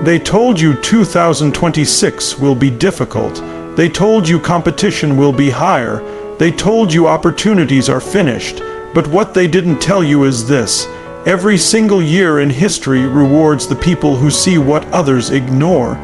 They told you 2026 will be difficult. They told you competition will be higher. They told you opportunities are finished. But what they didn't tell you is this: every single year in history rewards the people who see what others ignore.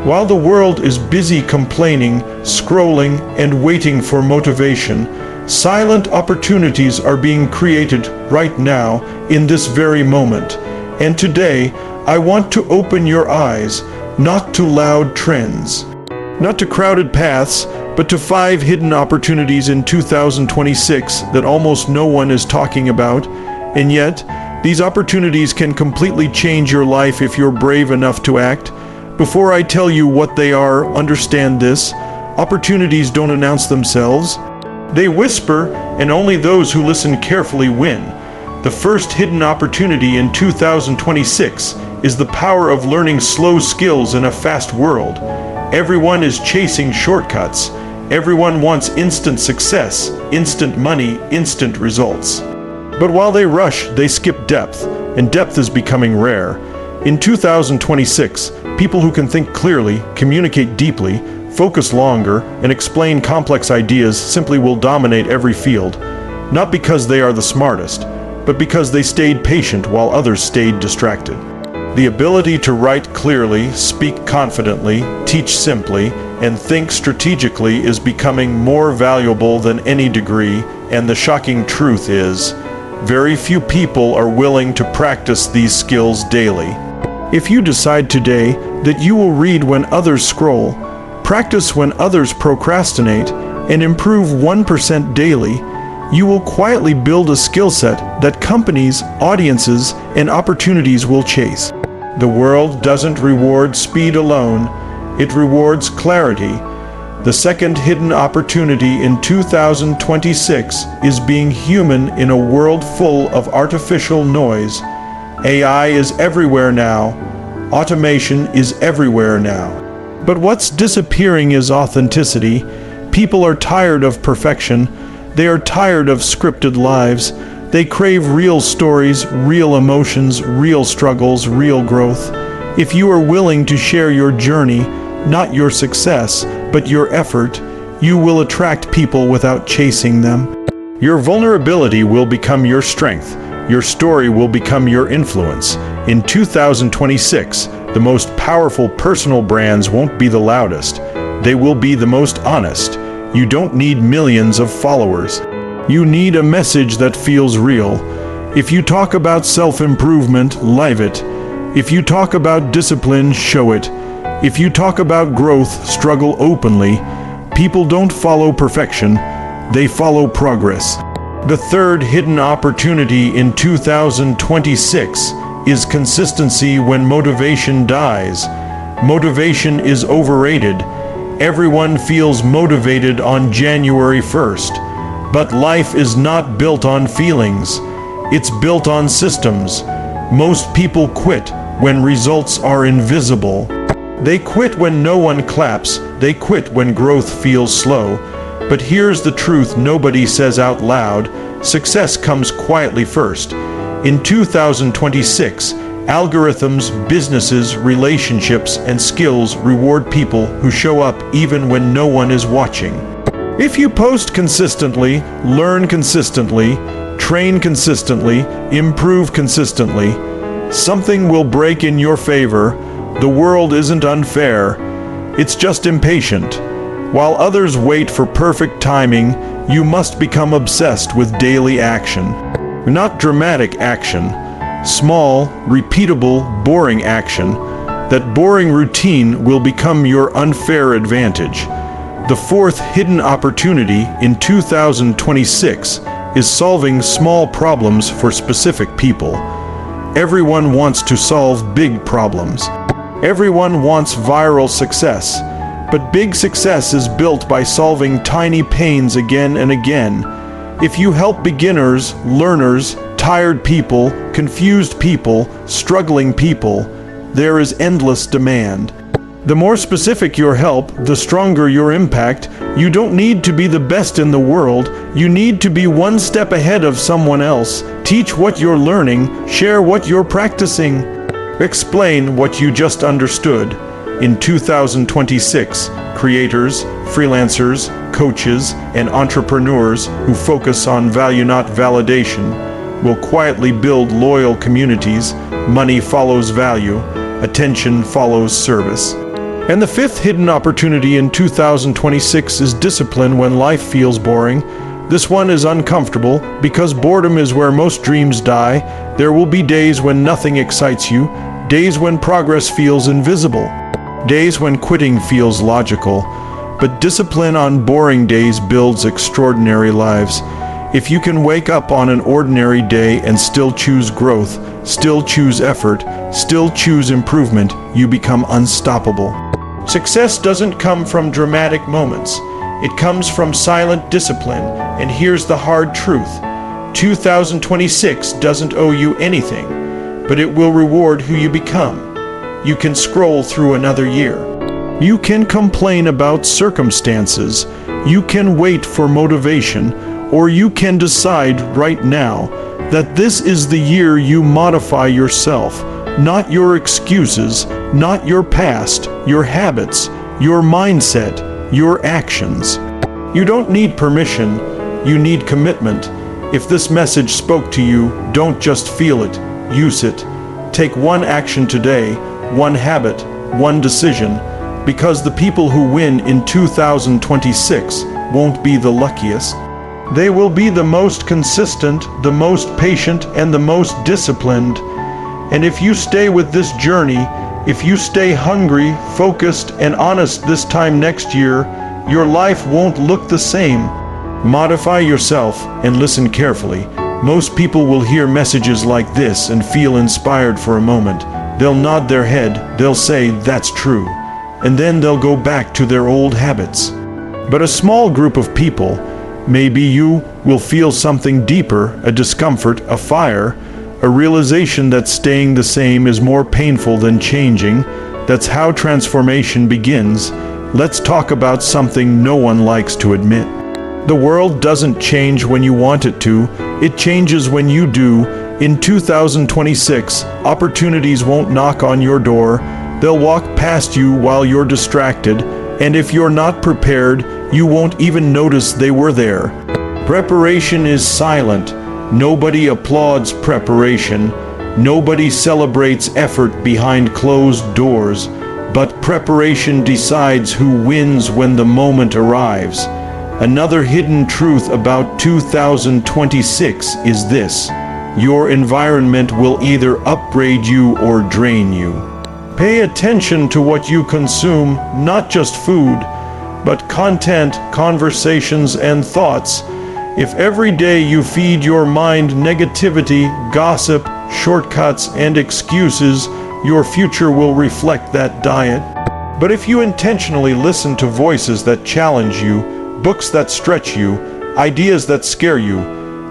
While the world is busy complaining, scrolling, and waiting for motivation, silent opportunities are being created right now, in this very moment. And today, I want to open your eyes, not to loud trends, not to crowded paths, but to 5 hidden opportunities in 2026 that almost no one is talking about. And yet, these opportunities can completely change your life if you're brave enough to act. Before I tell you what they are, understand this: opportunities don't announce themselves. They whisper, and only those who listen carefully win. The first hidden opportunity in 2026 is the power of learning slow skills in a fast world. Everyone is chasing shortcuts. Everyone wants instant success, instant money, instant results. But while they rush, they skip depth, and depth is becoming rare. In 2026, people who can think clearly, communicate deeply, focus longer, and explain complex ideas simply will dominate every field. Not because they are the smartest, but because they stayed patient while others stayed distracted. The ability to write clearly, speak confidently, teach simply, and think strategically is becoming more valuable than any degree, and the shocking truth is, very few people are willing to practice these skills daily. If you decide today that you will read when others scroll, practice when others procrastinate, and improve 1% daily, you will quietly build a skill set that companies, audiences, and opportunities will chase. The world doesn't reward speed alone, it rewards clarity. The second hidden opportunity in 2026 is being human in a world full of artificial noise. AI is everywhere now. Automation is everywhere now. But what's disappearing is authenticity. People are tired of perfection. They are tired of scripted lives. They crave real stories, real emotions, real struggles, real growth. If you are willing to share your journey, not your success, but your effort, you will attract people without chasing them. Your vulnerability will become your strength. Your story will become your influence. In 2026, the most powerful personal brands won't be the loudest. They will be the most honest. You don't need millions of followers. You need a message that feels real. If you talk about self-improvement, live it. If you talk about discipline, show it. If you talk about growth, struggle openly. People don't follow perfection, they follow progress. The third hidden opportunity in 2026 is consistency when motivation dies. Motivation is overrated. Everyone feels motivated on January 1st. But life is not built on feelings. It's built on systems. Most people quit when results are invisible. They quit when no one claps. They quit when growth feels slow. But here's the truth nobody says out loud. Success comes quietly first. In 2026, algorithms, businesses, relationships, and skills reward people who show up even when no one is watching. If you post consistently, learn consistently, train consistently, improve consistently, something will break in your favor. The world isn't unfair, it's just impatient. While others wait for perfect timing, you must become obsessed with daily action. Not dramatic action, small, repeatable, boring action. That boring routine will become your unfair advantage. The fourth hidden opportunity in 2026 is solving small problems for specific people. Everyone wants to solve big problems. Everyone wants viral success. But big success is built by solving tiny pains again and again. If you help beginners, learners, tired people, confused people, struggling people, there is endless demand. The more specific your help, the stronger your impact. You don't need to be the best in the world. You need to be one step ahead of someone else. Teach what you're learning. Share what you're practicing. Explain what you just understood. In 2026, creators, freelancers, coaches, and entrepreneurs who focus on value not validation will quietly build loyal communities. Money follows value, attention follows service. And the fifth hidden opportunity in 2026 is discipline when life feels boring. This one is uncomfortable because boredom is where most dreams die. There will be days when nothing excites you, days when progress feels invisible, days when quitting feels logical. But discipline on boring days builds extraordinary lives. If you can wake up on an ordinary day and still choose growth, still choose effort, still choose improvement, you become unstoppable. Success doesn't come from dramatic moments. It comes from silent discipline. And here's the hard truth. 2026 doesn't owe you anything, but it will reward who you become. You can scroll through another year. You can complain about circumstances. You can wait for motivation, or you can decide right now that this is the year you modify yourself, not your excuses, not your past, your habits, your mindset, your actions. You don't need permission, you need commitment. If this message spoke to you, don't just feel it, use it. Take one action today, one habit, one decision, because the people who win in 2026 won't be the luckiest. They will be the most consistent, the most patient, and the most disciplined. And if you stay with this journey, if you stay hungry, focused, and honest this time next year, your life won't look the same. Modify yourself and listen carefully. Most people will hear messages like this and feel inspired for a moment. They'll nod their head, they'll say, "That's true," and then they'll go back to their old habits. But a small group of people, maybe you, will feel something deeper, a discomfort, a fire, a realization that staying the same is more painful than changing. That's how transformation begins. Let's talk about something no one likes to admit. The world doesn't change when you want it to, it changes when you do. In 2026, opportunities won't knock on your door, they'll walk past you while you're distracted, and if you're not prepared, you won't even notice they were there. Preparation is silent. Nobody applauds preparation. Nobody celebrates effort behind closed doors. But preparation decides who wins when the moment arrives. Another hidden truth about 2026 is this: your environment will either upgrade you or drain you. Pay attention to what you consume, not just food, but content, conversations, and thoughts. If every day you feed your mind negativity, gossip, shortcuts, and excuses, your future will reflect that diet. But if you intentionally listen to voices that challenge you, books that stretch you, ideas that scare you,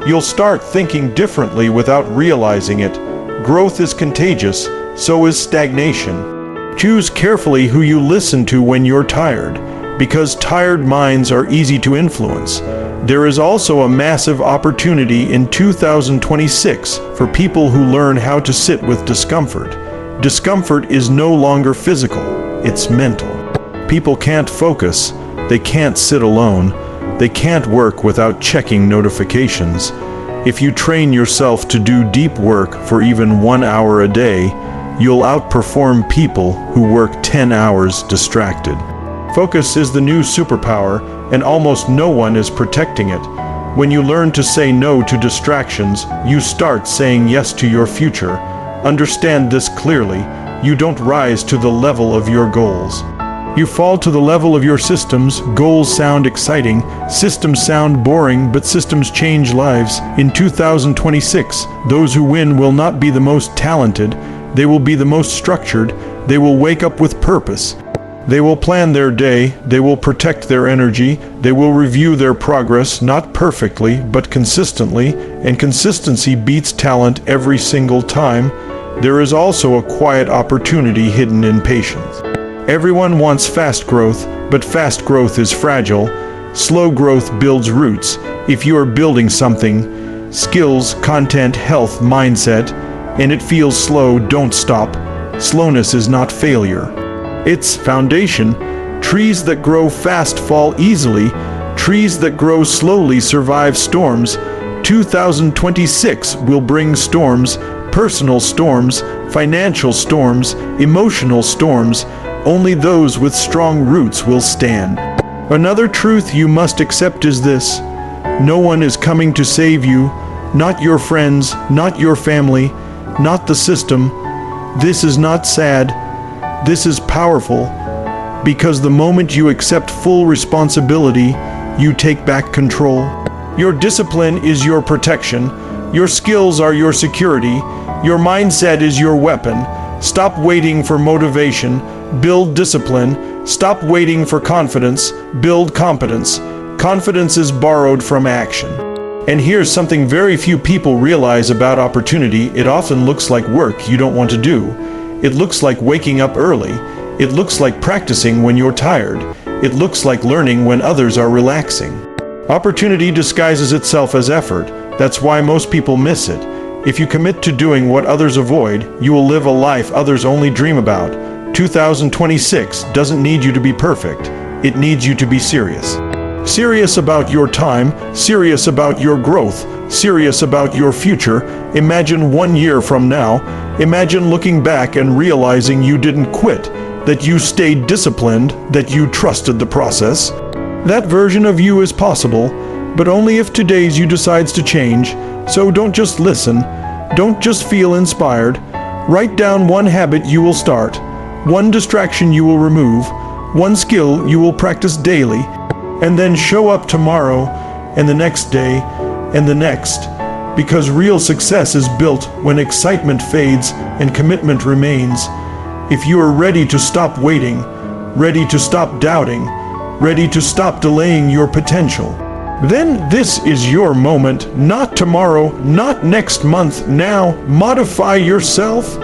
you'll start thinking differently without realizing it. Growth is contagious, so is stagnation. Choose carefully who you listen to when you're tired, because tired minds are easy to influence. There is also a massive opportunity in 2026 for people who learn how to sit with discomfort. Discomfort is no longer physical, it's mental. People can't focus, they can't sit alone, they can't work without checking notifications. If you train yourself to do deep work for even 1 hour a day, you'll outperform people who work 10 hours distracted. Focus is the new superpower, and almost no one is protecting it. When you learn to say no to distractions, you start saying yes to your future. Understand this clearly: you don't rise to the level of your goals. You fall to the level of your systems. Goals sound exciting, systems sound boring, but systems change lives. In 2026, those who win will not be the most talented, they will be the most structured, they will wake up with purpose. They will plan their day, they will protect their energy, they will review their progress, not perfectly, but consistently, and consistency beats talent every single time. There is also a quiet opportunity hidden in patience. Everyone wants fast growth, but fast growth is fragile. Slow growth builds roots. If you are building something, skills, content, health, mindset, and it feels slow, don't stop. slowness is not failure. It's foundation. Trees that grow fast fall easily. Trees that grow slowly survive storms. 2026 will bring storms, personal storms, financial storms, emotional storms. Only those with strong roots will stand. Another truth you must accept is this: no one is coming to save you, not your friends, not your family, not the system. This is not sad. This is powerful, because the moment you accept full responsibility, you take back control. Your discipline is your protection. Your skills are your security. Your mindset is your weapon. Stop waiting for motivation. Build discipline. Stop waiting for confidence. Build competence. Confidence is borrowed from action. And here's something very few people realize about opportunity: it often looks like work you don't want to do. It looks like waking up early. It looks like practicing when you're tired. It looks like learning when others are relaxing. Opportunity disguises itself as effort. That's why most people miss it. If you commit to doing what others avoid, you will live a life others only dream about. 2026 doesn't need you to be perfect. It needs you to be serious. Serious about your time, serious about your growth, serious about your future. Imagine 1 year from now. Imagine looking back and realizing you didn't quit, that you stayed disciplined, that you trusted the process. That version of you is possible, but only if today's you decides to change. So don't just listen, don't just feel inspired. Write down one habit you will start, one distraction you will remove, one skill you will practice daily, and then show up tomorrow and the next day and the next. Because real success is built when excitement fades and commitment remains. If you are ready to stop waiting, ready to stop doubting, ready to stop delaying your potential, then this is your moment. Not tomorrow, not next month, now. Modify yourself.